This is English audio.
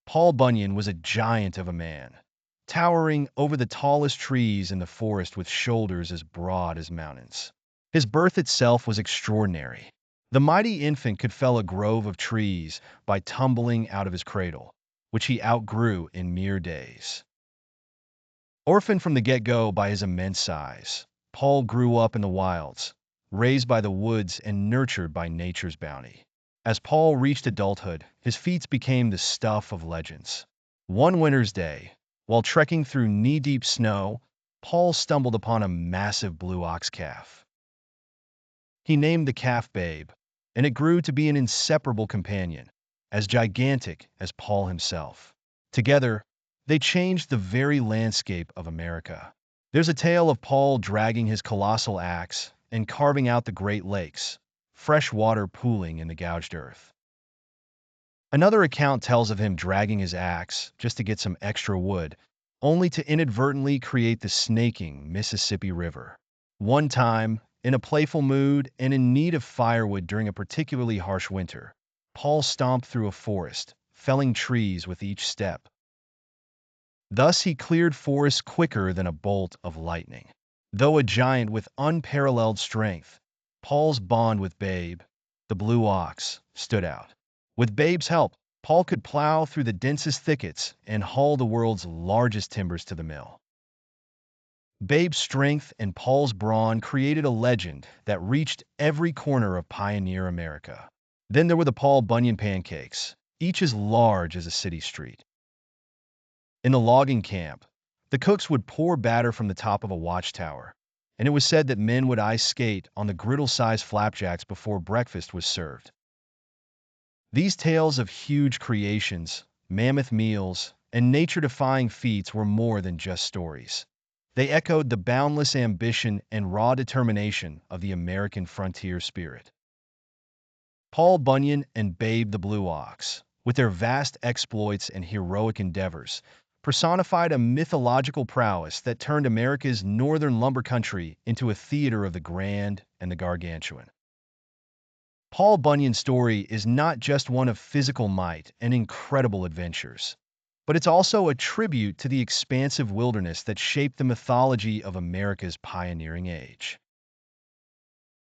Paul Bunyan was a giant of a man, towering over the tallest trees in the forest with shoulders as broad as mountains. His birth itself was extraordinary. The mighty infant could fell a grove of trees by tumbling out of his cradle, which he outgrew in mere days. Orphaned from the get-go by his immense size, Paul grew up in the wilds, raised by the woods and nurtured by nature's bounty. As Paul reached adulthood, his feats became the stuff of legends. One winter's day, while trekking through knee-deep snow, Paul stumbled upon a massive blue ox calf. He named the calf Babe, and it grew to be an inseparable companion, as gigantic as Paul himself. Together, they changed the very landscape of America. There's a tale of Paul dragging his colossal axe and carving out the Great Lakes, fresh water pooling in the gouged earth. Another account tells of him dragging his axe just to get some extra wood, only to inadvertently create the snaking Mississippi River. One time, in a playful mood and in need of firewood during a particularly harsh winter, Paul stomped through a forest, felling trees with each step. Thus he cleared forests quicker than a bolt of lightning. Though a giant with unparalleled strength, Paul's bond with Babe, the blue ox, stood out. With Babe's help, Paul could plow through the densest thickets and haul the world's largest timbers to the mill. Babe's strength and Paul's brawn created a legend that reached every corner of pioneer America. Then there were the Paul Bunyan pancakes, each as large as a city street. In the logging camp, the cooks would pour batter from the top of a watchtower, and it was said that men would ice skate on the griddle-sized flapjacks before breakfast was served. These tales of huge creations, mammoth meals, and nature-defying feats were more than just stories. They echoed the boundless ambition and raw determination of the American frontier spirit. Paul Bunyan and Babe the Blue Ox, with their vast exploits and heroic endeavors, personified a mythological prowess that turned America's northern lumber country into a theater of the grand and the gargantuan. Paul Bunyan's story is not just one of physical might and incredible adventures, but it's also a tribute to the expansive wilderness that shaped the mythology of America's pioneering age.